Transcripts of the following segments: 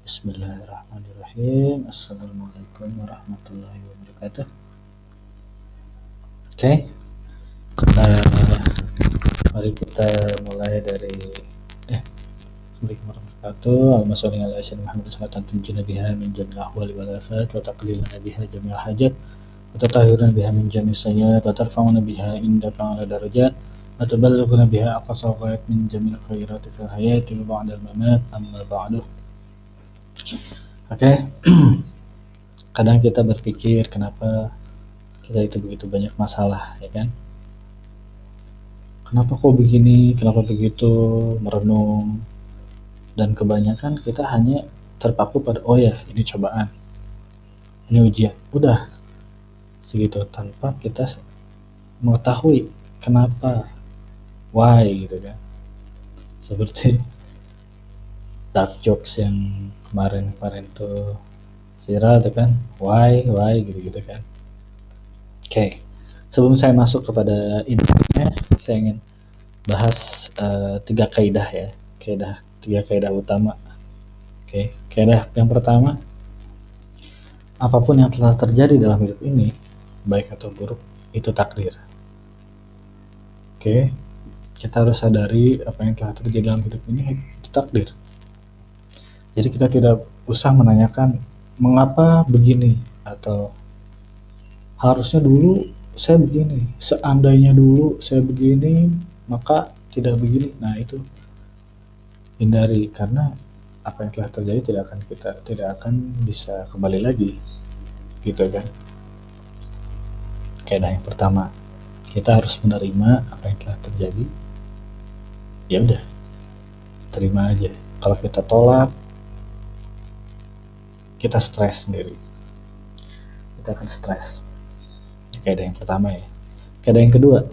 Bismillahirrahmanirrahim. Assalamualaikum warahmatullahi wabarakatuh. Oke, mari kita mulai dari Assalamualaikum warahmatullahi wabarakatuh. Allahumma sholli ala sayyidina Muhammad salatan tunjina biha min jami'il ahwali wal afat wa taqlilana biha jami'al hajat wa tatahhiruna biha min jami'is sayyi'at wa tarfa'una biha indaka ala darajat wa tuballighuna biha aqsa ghayat min jami'il khairati fil hayati wa ba'dal mamat amma ba'du. Oke. Kadang kita berpikir kenapa kita itu begitu banyak masalah, ya kan? Kenapa kok begini, kenapa begitu, merenung, dan kebanyakan kita hanya terpaku pada oh ya ini cobaan, ini ujian, udah segitu tanpa kita mengetahui kenapa, why gitu kan. Seperti dark jokes yang kemarin tuh viral tuh kan, why gitu kan. Oke, sebelum saya masuk kepada intinya, saya ingin bahas tiga kaidah ya, tiga kaidah utama. Oke, kaidah yang pertama, apapun yang telah terjadi dalam hidup ini, baik atau buruk, itu takdir. Oke, kita harus sadari apa yang telah terjadi dalam hidup ini itu takdir. Jadi kita tidak usah menanyakan mengapa begini atau harusnya dulu saya begini, seandainya dulu saya begini maka tidak begini. Nah itu hindari, karena apa yang telah terjadi tidak akan bisa kembali lagi, gitu kan. Kaidah yang pertama, kita harus menerima apa yang telah terjadi. Ya udah, terima aja. Kalau kita tolak, kita stres sendiri, kita akan stres. Kaidah yang pertama ya. Kaidah yang kedua,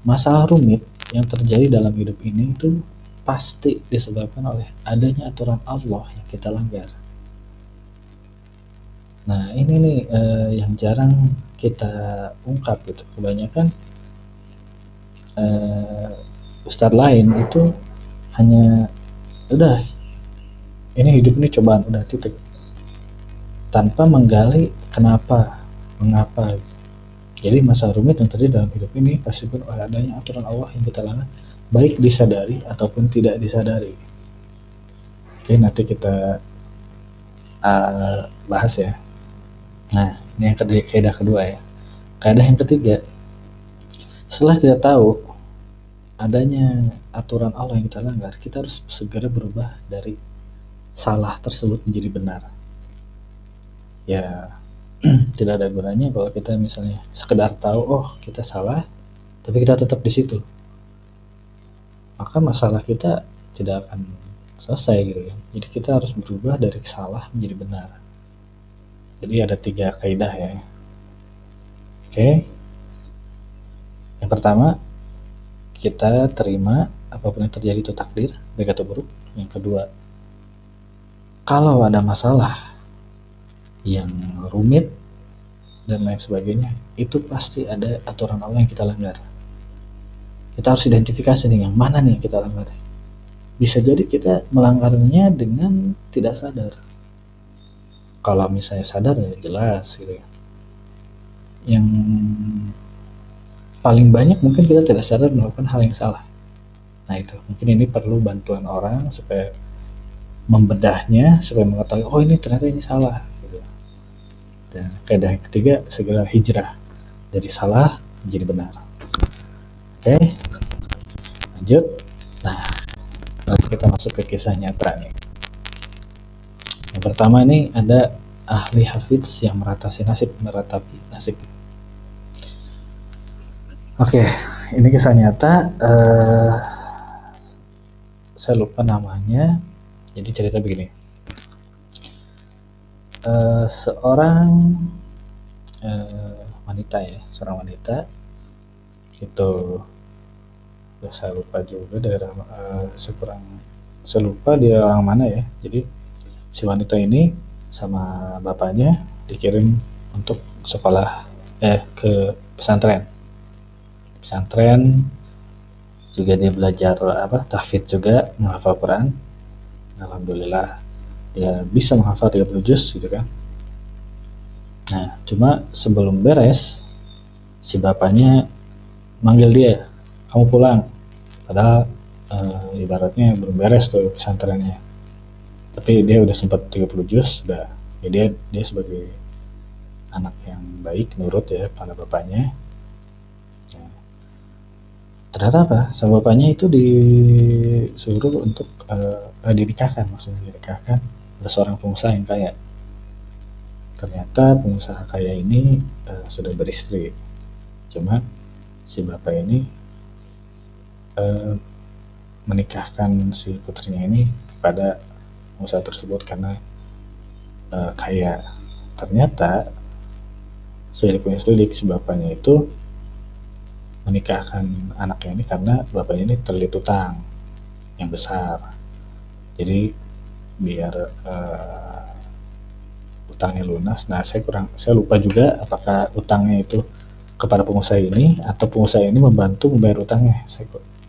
masalah rumit yang terjadi dalam hidup ini itu pasti disebabkan oleh adanya aturan Allah yang kita langgar. Nah ini nih yang jarang kita ungkap gitu. Kebanyakan ustadz lain itu hanya udah ini hidup ini cobaan, udah titik, tanpa menggali kenapa, mengapa gitu. Jadi masalah rumit yang terjadi dalam hidup ini pasti pun oleh adanya aturan Allah yang kita langgar, baik disadari ataupun tidak disadari. Oke, nanti kita bahas ya. Nah, ini yang kaidah kedua ya. Kaidah yang ketiga, setelah kita tahu adanya aturan Allah yang kita langgar, kita harus segera berubah dari salah tersebut menjadi benar. Ya, tidak ada gunanya kalau kita misalnya sekedar tahu oh kita salah tapi kita tetap di situ, maka masalah kita tidak akan selesai gitu kan. Jadi kita harus berubah dari salah menjadi benar. Jadi ada tiga kaidah ya. Oke, yang pertama, kita terima apapun yang terjadi itu takdir, baik atau buruk. Yang kedua, kalau ada masalah yang rumit dan lain sebagainya, itu pasti ada aturan Allah yang kita langgar. Kita harus identifikasi nih yang mana nih yang kita langgar. Bisa jadi kita melanggarnya dengan tidak sadar. Kalau misalnya sadar ya jelas gitu ya. Yang paling banyak mungkin kita tidak sadar melakukan hal yang salah. Nah itu mungkin ini perlu bantuan orang supaya membedahnya, supaya mengetahui oh ini ternyata ini salah gitu. Dan kaidah yang ketiga, segera hijrah dari salah menjadi benar. Oke, lanjut. Nah, kita masuk ke kisah nyata nih. Yang pertama ini ada ahli hafiz yang meratapi nasib. Oke, ini kisah nyata. Saya lupa namanya. Jadi cerita begini. Seorang wanita ya, seorang wanita itu, ya saya lupa juga daerah, saya lupa dia orang mana ya. Jadi si wanita ini sama bapaknya dikirim untuk sekolah ke pesantren juga. Dia belajar tahfidz juga, menghafal Quran. Alhamdulillah dia bisa menghafal 30 juz gitu kan. Nah cuma sebelum beres si bapaknya manggil dia, kamu pulang, padahal ibaratnya belum beres tuh pesantrennya, tapi dia udah sempat 30 juz udah ya, dia sebagai anak yang baik nurut ya pada bapaknya. Nah, ternyata apa, sama bapaknya itu disuruh untuk dinikahkan, maksudnya dinikahkan oleh seorang pengusaha yang kaya. Ternyata pengusaha kaya ini sudah beristri, cuma si bapak ini menikahkan si putrinya ini kepada pengusaha tersebut karena kaya. Ternyata selidik si bapaknya itu menikahkan anaknya ini karena bapaknya ini terlilit utang yang besar. Jadi biar utangnya lunas. Nah saya lupa juga apakah utangnya itu kepada pengusaha ini atau pengusaha ini membantu membayar utangnya.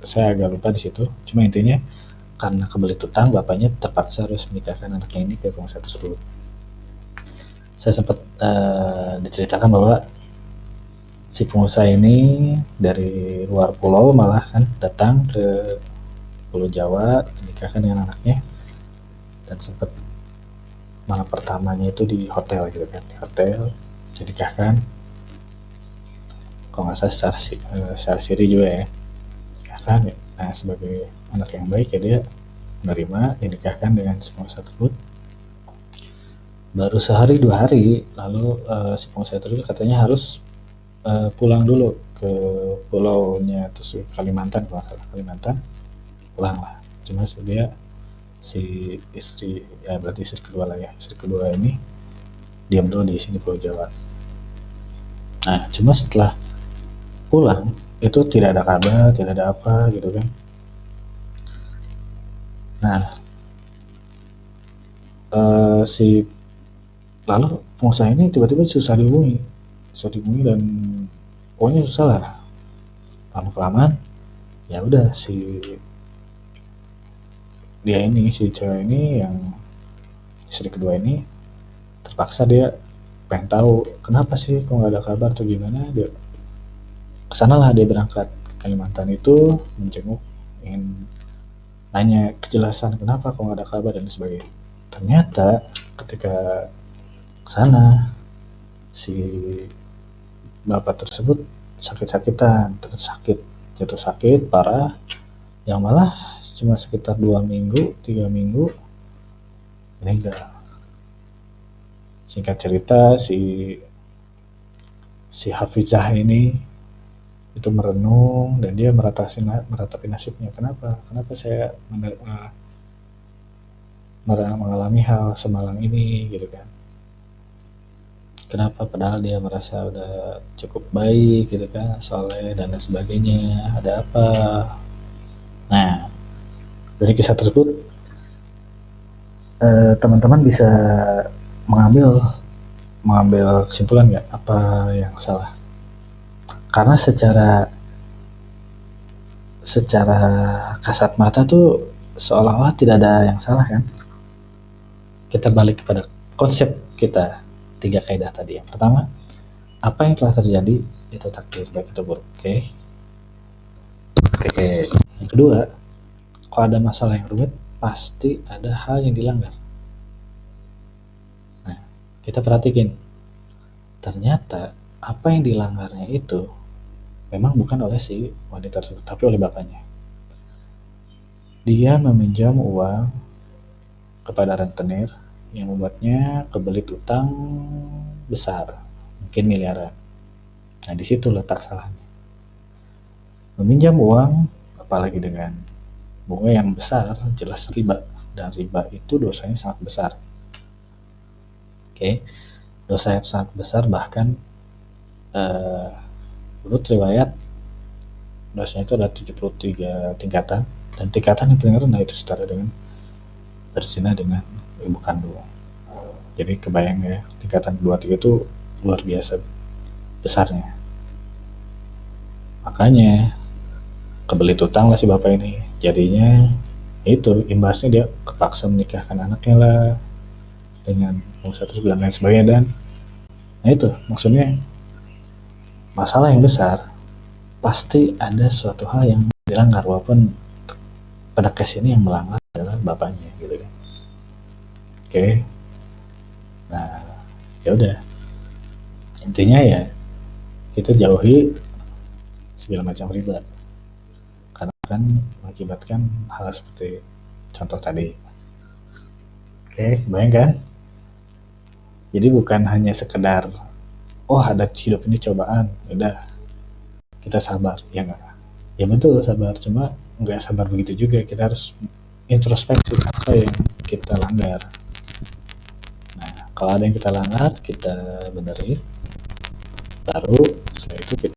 Saya agak lupa di situ. Cuma intinya karena kebelit utang, bapaknya terpaksa harus menikahkan anaknya ini ke pengusaha tersebut. Saya sempat diceritakan bahwa si pengusaha ini dari luar pulau malah kan datang ke Pulau Jawa menikahkan dengan anaknya, dan sempat malam pertamanya itu di hotel gitu kan, di hotel dinikahkan. Kalau nggak salah secara siri juga ya, nikahkan ya. Nah sebagai anak yang baik ya dia menerima dinikahkan dengan si pengusaha tersebut. Baru sehari 2 hari lalu si pengusaha tersebut katanya harus pulang dulu ke pulaunya, terus Kalimantan kalau nggak salah, Kalimantan, pulang lah. Cuma dia si istri ya, berarti istri kedua lah ya, istri kedua ini diam dulu di sini Pulau Jawa. Nah cuma setelah pulang itu tidak ada kabar, tidak ada apa gitu kan. Nah si lalu pengusaha ini tiba-tiba susah dihubungi dan pokoknya susah lah. Lama kelamaan ya udah si cewek ini yang istri kedua ini terpaksa dia pengen tahu kenapa sih kok nggak ada kabar atau gimana. Dia kesanalah, dia berangkat ke Kalimantan itu menjenguk, ingin nanya kejelasan kenapa kok nggak ada kabar dan sebagainya. Ternyata ketika kesana si bapak tersebut sakit-sakitan, jatuh sakit parah, yang malah cuma sekitar 2 minggu 3 minggu meninggal. Singkat cerita si Hafizah ini itu merenung dan dia meratapi nasibnya, kenapa saya mengalami hal semalang ini gitu kan. Kenapa padahal dia merasa udah cukup baik gitu kan, soleh dan lain sebagainya, ada apa. Nah dari kisah tersebut teman-teman bisa mengambil kesimpulan nggak apa yang salah. Karena secara kasat mata tuh seolah-olah tidak ada yang salah kan. Kita balik kepada konsep kita 3 kaidah tadi. Yang pertama, apa yang telah terjadi itu takdir, baik itu buruk. Oke. Yang kedua, kalau ada masalah yang rumit pasti ada hal yang dilanggar. Nah kita perhatikan, ternyata apa yang dilanggarnya itu memang bukan oleh si wanita tersebut, tapi oleh bapaknya. Dia meminjam uang kepada rentenir yang membuatnya kebelit utang besar, mungkin miliaran. Nah di situ letak salahnya. Meminjam uang apalagi dengan bunga yang besar jelas riba, dan riba itu dosanya sangat besar. Oke, dosa yang sangat besar, bahkan menurut riwayat dosanya itu ada 73 tingkatan, dan tingkatan yang paling rendah itu setara dengan berzina dengan ibu kandung. Jadi kebayang ya, tingkatan 2-3 itu luar biasa besarnya. Makanya kebelit utang lah si bapak ini, jadinya itu imbasnya dia kepaksa menikahkan anaknya lah, dengan pengusaha tersebut dan lain sebagainya. Dan nah itu maksudnya masalah yang besar pasti ada suatu hal yang dilanggar, walaupun pada case ini yang melanggar adalah bapaknya gitu kan. Oke, nah ya udah, intinya ya kita jauhi segala macam riba karena akan mengakibatkan hal seperti contoh tadi. Oke, kebayang kan? Jadi bukan hanya sekedar oh ada hidup ini cobaan, udah kita sabar, ya enggak? Ya betul sabar, cuma nggak sabar begitu juga, kita harus introspeksi apa yang kita langgar. Nah kalau ada yang kita langgar kita benerin, baru setelah itu kita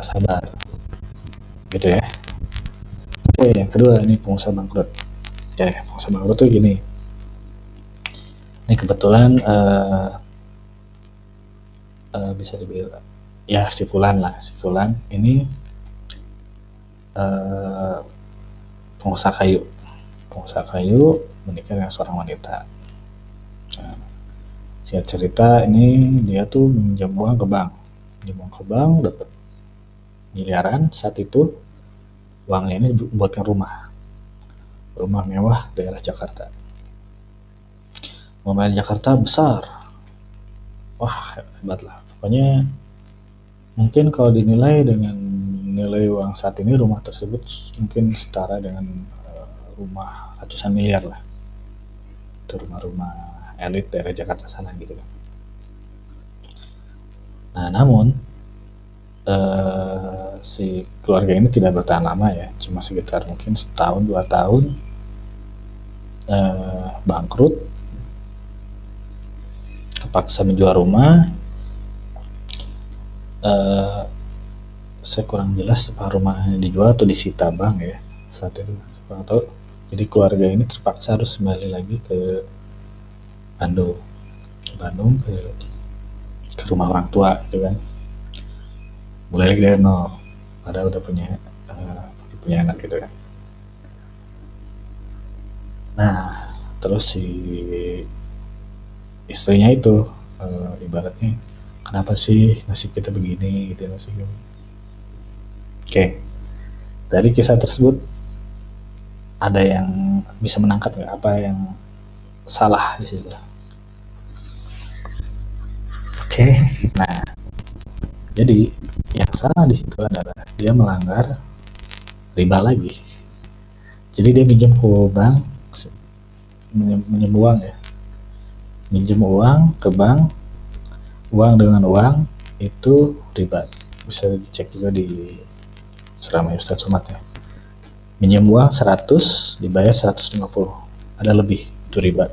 sabar gitu ya. Oke, yang kedua ini pengusaha bangkrut. Ya pengusaha bangkrut tuh gini, ini kebetulan bisa dibilang ya si Fulan ini pengusaha kayu menikah dengan seorang wanita. Nah, singkat cerita ini dia tuh minjam uang ke bank, dapat miliaran. Saat itu uangnya ini buatkan rumah mewah daerah Jakarta. Rumah di Jakarta besar, wah hebat lah pokoknya. Mungkin kalau dinilai dengan nilai uang saat ini, rumah tersebut mungkin setara dengan rumah ratusan miliar lah. Itu rumah-rumah elit daerah Jakarta sana gitu kan. Nah namun si keluarga ini tidak bertahan lama ya, cuma sekitar mungkin setahun 2 tahun bangkrut, terpaksa menjual rumah. Saya kurang jelas apa rumahnya dijual atau disita bank ya saat itu, kurang tahu. Jadi keluarga ini terpaksa harus kembali lagi ke Bandung ke rumah orang tua gitu kan, mulai lagi dari nol padahal udah punya anak gitu kan. Nah terus si istrinya itu ibaratnya kenapa sih nasib kita begini gitu nasib. Oke, dari kisah tersebut ada yang bisa menangkap nggak apa yang salah di situ? Oke, nah jadi yang salah di situ adalah dia melanggar riba lagi. Jadi dia minjem ke bank, minjem uang ya, minjem uang ke bank, uang dengan uang itu riba. Bisa dicek juga di Seramai Ustadz Somad ya. Minjem uang 100 dibayar 150, ada lebih, itu riba.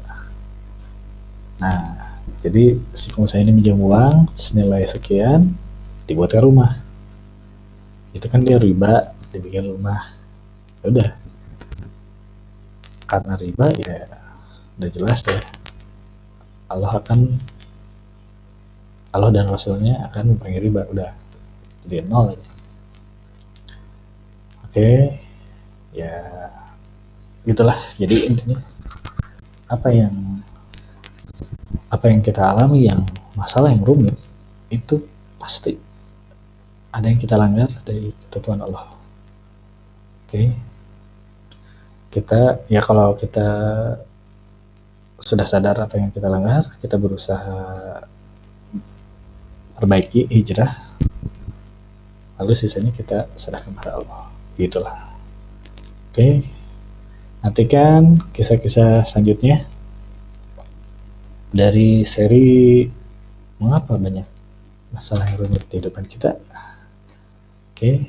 Nah jadi si pengusaha ini minjem uang senilai sekian dibuatkan rumah, itu kan dia riba, dibikin rumah. Udah karena riba ya udah jelas deh Allah dan Rasulnya akan mengurangi riba, udah jadi nol aja. Oke, ya gitulah. Jadi intinya apa yang kita alami, yang masalah yang rumit itu pasti ada yang kita langgar dari ketentuan Allah. Oke, kita ya kalau kita sudah sadar apa yang kita langgar, kita berusaha perbaiki, hijrah, lalu sisanya kita serahkan kepada Allah, gitulah. Oke, nantikan kisah-kisah selanjutnya dari seri mengapa banyak masalah yang rumit di depan kita. Oke,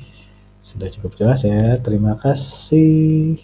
sudah cukup jelas ya, terima kasih.